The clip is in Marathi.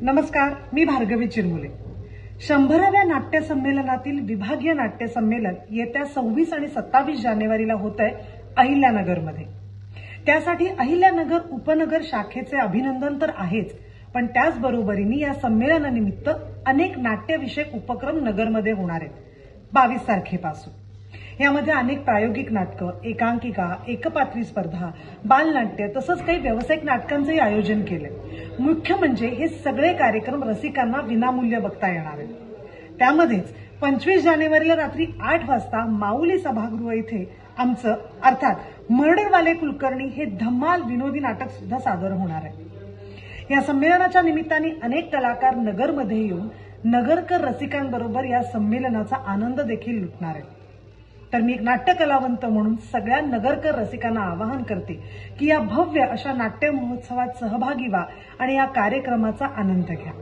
नमस्कार, मी भार्गवी चिरमुले। 100व्या नाट्य संमेलनातील विभागीय नाट्य संमेलन येत्या 26 आणि 27 जानेवारीला होत आहे अहिल्यानगरमध्ये। त्यासाठी अहिल्यानगर उपनगर शाखेचे अभिनंदन तर आहेच, पण त्याचबरोबरीने या संमेलनानिमित्त अनेक नाट्यविषयक उपक्रम नगरमध्ये होणार आहेत 22 तारखेपासून। यामध्ये अनेक प्रायोगिक नाटकं, एकांकिका, एकपात्री स्पर्धा, बालनाट्य तसंच काही व्यावसायिक नाटकांचंही आयोजन केलंय। मुख्य म्हणजे हे सगळे कार्यक्रम रसिकांना विनामूल्य बघता येणार आहेत। त्यामध्येच 25 जानेवारीला रात्री 8 वाजता माऊली सभागृह इथे आमचं अर्थात मर्डरवाले कुलकर्णी हे धम्माल विनोदी नाटक सुद्धा सादर होणार आहे। या संमेलनाच्या निमित्ताने अनेक कलाकार नगरमध्ये येऊन नगरकर रसिकांबरोबर या संमेलनाचा आनंद देखील लुटणार आहेत। तर मी एक नाट्य कलावंत म्हणून सगळ्या नगरकर रसिकांना आवाहन करते की या भव्य अशा नाट्य महोत्सवात सहभागी व्हा आणि या कार्यक्रमाचा आनंद घ्या।